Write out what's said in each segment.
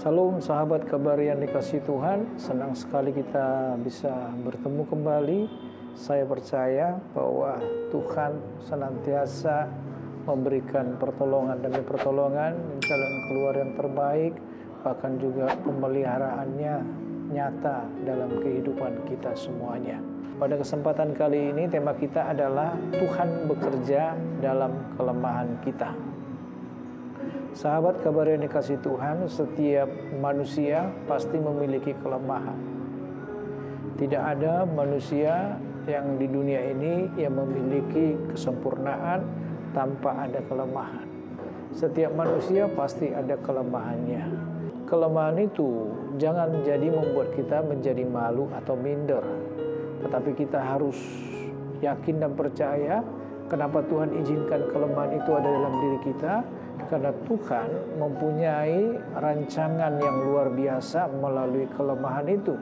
Salam sahabat kabar yang dikasihi Tuhan, senang sekali kita bisa bertemu kembali. Saya percaya bahwa Tuhan senantiasa memberikan pertolongan demi pertolongan, jalan keluar yang terbaik, bahkan juga pemeliharaannya nyata dalam kehidupan kita semuanya. Pada kesempatan kali ini tema kita adalah Tuhan bekerja dalam kelemahan kita. Sahabat kabar yang dikasihi Tuhan, setiap manusia pasti memiliki kelemahan. Tidak ada manusia yang di dunia ini yang memiliki kesempurnaan tanpa ada kelemahan. Setiap manusia pasti ada kelemahannya. Kelemahan itu jangan jadi membuat kita menjadi malu atau minder, tetapi kita harus yakin dan percaya kenapa Tuhan izinkan kelemahan itu ada dalam diri kita. Karena Tuhan mempunyai rancangan yang luar biasa melalui kelemahan itu.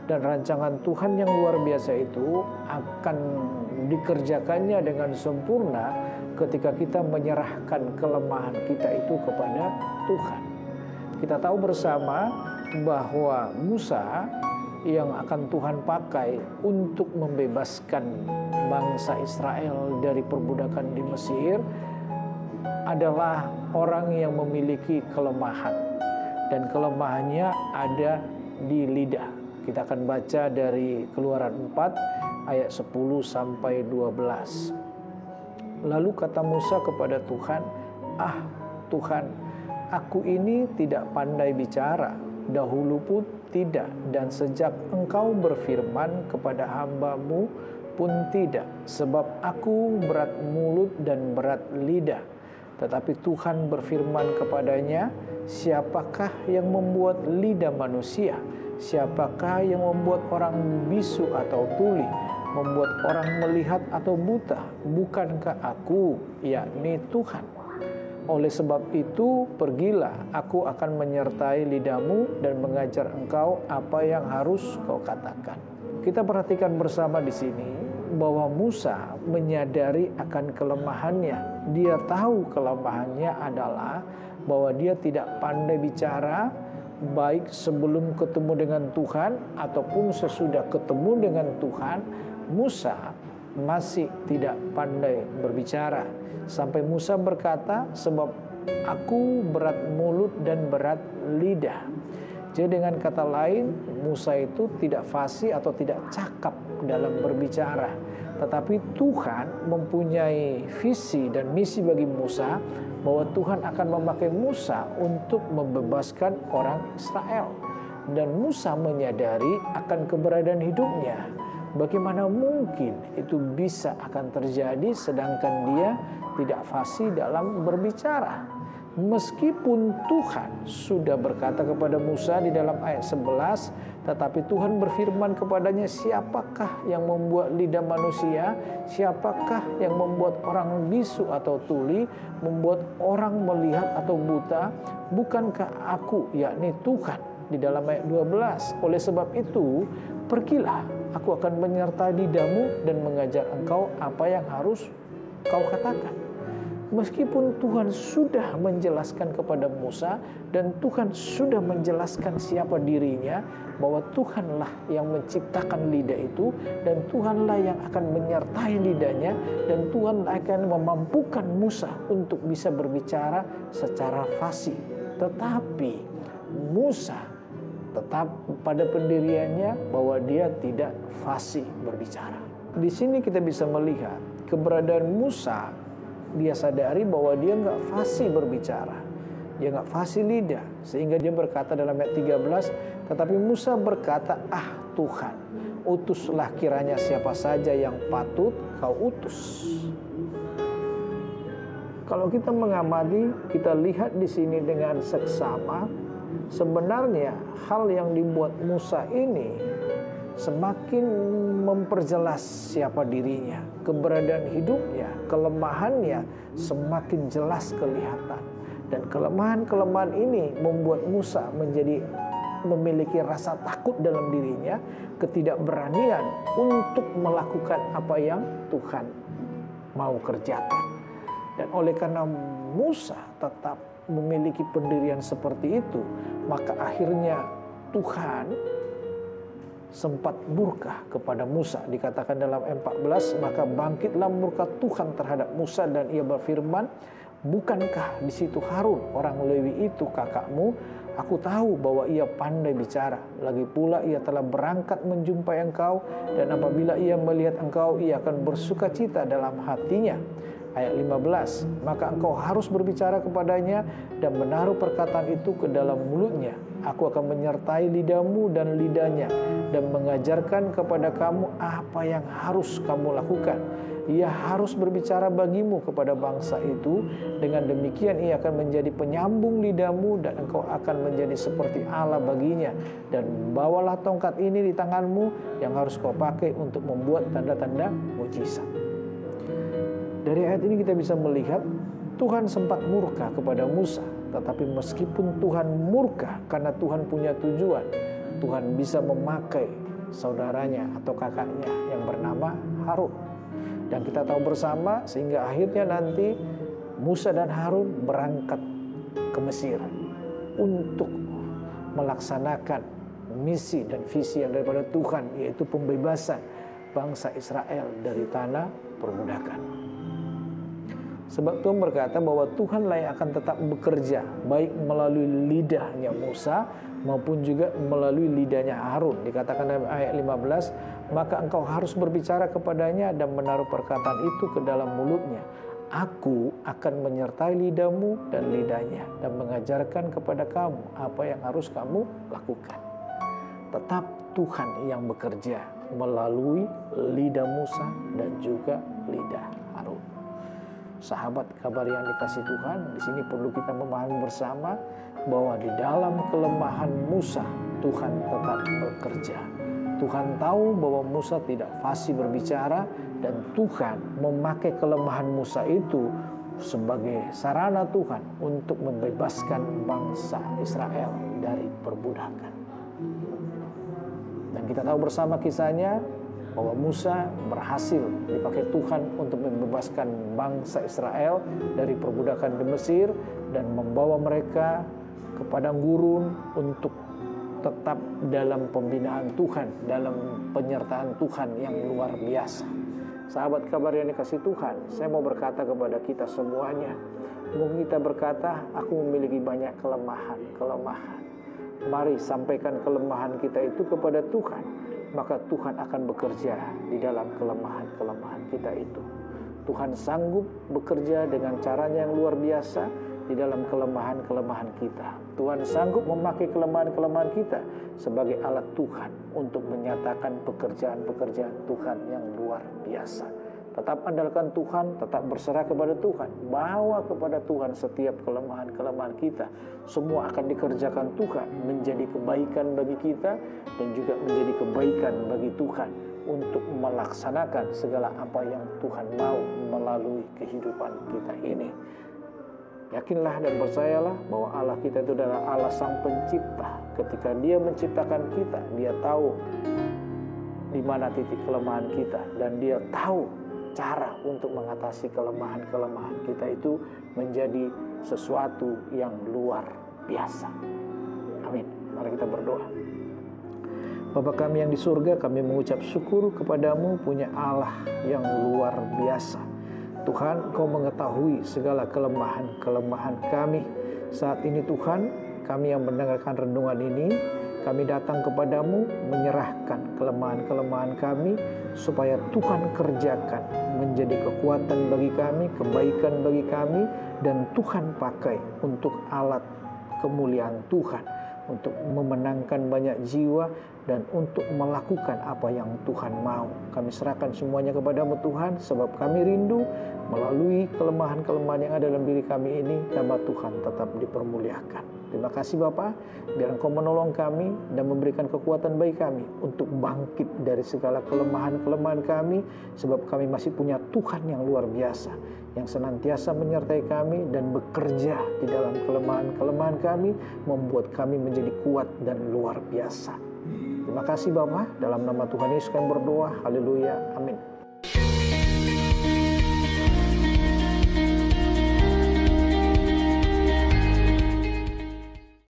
Dan rancangan Tuhan yang luar biasa itu akan dikerjakannya dengan sempurna ketika kita menyerahkan kelemahan kita itu kepada Tuhan. Kita tahu bersama bahwa Musa yang akan Tuhan pakai untuk membebaskan bangsa Israel dari perbudakan di Mesir adalah orang yang memiliki kelemahan, dan kelemahannya ada di lidah. Kita akan baca dari Keluaran 4 ayat 10 sampai 12. Lalu kata Musa kepada Tuhan, "Ah Tuhan, aku ini tidak pandai bicara, dahulu pun tidak, dan sejak Engkau berfirman kepada hamba-Mu pun tidak, sebab aku berat mulut dan berat lidah." Tetapi Tuhan berfirman kepadanya, "Siapakah yang membuat lidah manusia? Siapakah yang membuat orang bisu atau tuli? Membuat orang melihat atau buta? Bukankah aku, yakni Tuhan? Oleh sebab itu, pergilah, aku akan menyertai lidahmu dan mengajar engkau apa yang harus kau katakan." Kita perhatikan bersama di sini bahwa Musa menyadari akan kelemahannya. Dia tahu kelemahannya adalah bahwa dia tidak pandai bicara, baik sebelum ketemu dengan Tuhan ataupun sesudah ketemu dengan Tuhan. Musa masih tidak pandai berbicara. Sampai Musa berkata, "Sebab aku berat mulut dan berat lidah." Jadi dengan kata lain, Musa itu tidak fasih atau tidak cakap dalam berbicara. Tetapi Tuhan mempunyai visi dan misi bagi Musa bahwa Tuhan akan memakai Musa untuk membebaskan orang Israel. Dan Musa menyadari akan keberadaan hidupnya. Bagaimana mungkin itu bisa akan terjadi sedangkan dia tidak fasih dalam berbicara? Meskipun Tuhan sudah berkata kepada Musa di dalam ayat 11, tetapi Tuhan berfirman kepadanya, "Siapakah yang membuat lidah manusia? Siapakah yang membuat orang bisu atau tuli? Membuat orang melihat atau buta? Bukankah aku, yakni Tuhan?" Di dalam ayat 12, "Oleh sebab itu, pergilah, aku akan menyertai lidahmu dan mengajar engkau apa yang harus kau katakan." Meskipun Tuhan sudah menjelaskan kepada Musa dan Tuhan sudah menjelaskan siapa dirinya, bahwa Tuhanlah yang menciptakan lidah itu dan Tuhanlah yang akan menyertai lidahnya dan Tuhanlah akan memampukan Musa untuk bisa berbicara secara fasih. Tetapi Musa tetap pada pendiriannya bahwa dia tidak fasih berbicara. Di sini kita bisa melihat keberadaan Musa. Dia sadari bahwa dia nggak fasih berbicara, dia nggak fasih lidah, sehingga dia berkata dalam ayat 13, "Tetapi Musa berkata, ah Tuhan, utuslah kiranya siapa saja yang patut kau utus." Kalau kita mengamati, kita lihat di sini dengan seksama, sebenarnya hal yang dibuat Musa ini semakin memperjelas siapa dirinya, keberadaan hidupnya, kelemahannya semakin jelas kelihatan. Dan kelemahan-kelemahan ini membuat Musa memiliki rasa takut dalam dirinya, ketidakberanian untuk melakukan apa yang Tuhan mau kerjakan. Dan oleh karena Musa tetap memiliki pendirian seperti itu, maka akhirnya Tuhan sempat murka kepada Musa. Dikatakan dalam 14, maka bangkitlah murka Tuhan terhadap Musa dan ia berfirman, bukankah di situ Harun orang Lewi itu kakakmu? Aku tahu bahwa ia pandai bicara. Lagi pula ia telah berangkat menjumpai engkau, dan apabila ia melihat engkau, ia akan bersukacita dalam hatinya. Ayat 15, maka engkau harus berbicara kepadanya dan menaruh perkataan itu ke dalam mulutnya. Aku akan menyertai lidahmu dan lidahnya dan mengajarkan kepada kamu apa yang harus kamu lakukan. Ia harus berbicara bagimu kepada bangsa itu. Dengan demikian ia akan menjadi penyambung lidahmu dan engkau akan menjadi seperti Allah baginya. Dan bawalah tongkat ini di tanganmu yang harus kau pakai untuk membuat tanda-tanda mujizat. Dari ayat ini kita bisa melihat Tuhan sempat murka kepada Musa. Tetapi meskipun Tuhan murka karena Tuhan punya tujuan, Tuhan bisa memakai saudaranya atau kakaknya yang bernama Harun. Dan kita tahu bersama sehingga akhirnya nanti Musa dan Harun berangkat ke Mesir untuk melaksanakan misi dan visi yang daripada Tuhan, yaitu pembebasan bangsa Israel dari tanah perbudakan. Sebab Tuhan berkata bahwa Tuhanlah yang akan tetap bekerja, baik melalui lidahnya Musa maupun juga melalui lidahnya Harun. Dikatakan dalam ayat 15, maka engkau harus berbicara kepadanya dan menaruh perkataan itu ke dalam mulutnya. Aku akan menyertai lidahmu dan lidahnya dan mengajarkan kepada kamu apa yang harus kamu lakukan. Tetap Tuhan yang bekerja melalui lidah Musa dan juga lidah Harun. Sahabat kabar yang dikasih Tuhan, di sini perlu kita memahami bersama bahwa di dalam kelemahan Musa, Tuhan tetap bekerja. Tuhan tahu bahwa Musa tidak fasih berbicara dan Tuhan memakai kelemahan Musa itu sebagai sarana Tuhan untuk membebaskan bangsa Israel dari perbudakan. Dan kita tahu bersama kisahnya, bahwa Musa berhasil dipakai Tuhan untuk membebaskan bangsa Israel dari perbudakan di Mesir dan membawa mereka ke padang gurun untuk tetap dalam pembinaan Tuhan, dalam penyertaan Tuhan yang luar biasa. Sahabat kabar yang dikasih Tuhan, saya mau berkata kepada kita semuanya, mungkin kita berkata, aku memiliki banyak kelemahan. Mari sampaikan kelemahan kita itu kepada Tuhan. Maka Tuhan akan bekerja di dalam kelemahan kita itu. Tuhan sanggup bekerja dengan caranya yang luar biasa di dalam kelemahan kita. Tuhan sanggup memakai kelemahan kita sebagai alat Tuhan untuk menyatakan pekerjaan-pekerjaan Tuhan yang luar biasa. Tetap andalkan Tuhan, tetap berserah kepada Tuhan. Bawa kepada Tuhan setiap kelemahan kita. Semua akan dikerjakan Tuhan menjadi kebaikan bagi kita dan juga menjadi kebaikan bagi Tuhan untuk melaksanakan segala apa yang Tuhan mau melalui kehidupan kita ini. Yakinlah dan percayalah bahwa Allah kita itu adalah Allah Sang Pencipta. Ketika Dia menciptakan kita, Dia tahu di mana titik kelemahan kita dan Dia tahu cara untuk mengatasi kelemahan kita itu menjadi sesuatu yang luar biasa. Amin. Mari kita berdoa. Bapa kami yang di surga, kami mengucap syukur kepadamu punya Allah yang luar biasa. Tuhan, Engkau mengetahui segala kelemahan kami. Saat ini Tuhan, kami yang mendengarkan renungan ini, kami datang kepadamu menyerahkan kelemahan kami supaya Tuhan kerjakan menjadi kekuatan bagi kami, kebaikan bagi kami, dan Tuhan pakai untuk alat kemuliaan Tuhan, untuk memenangkan banyak jiwa dan untuk melakukan apa yang Tuhan mau. Kami serahkan semuanya kepadamu Tuhan, sebab kami rindu melalui kelemahan yang ada dalam diri kami ini, nama Tuhan tetap dipermuliakan. Terima kasih Bapa, biar Engkau menolong kami dan memberikan kekuatan bagi kami untuk bangkit dari segala kelemahan kami, sebab kami masih punya Tuhan yang luar biasa, yang senantiasa menyertai kami dan bekerja di dalam kelemahan kami, membuat kami menjadi kuat dan luar biasa. Terima kasih Bapa, dalam nama Tuhan Yesus kami berdoa, haleluya, amin.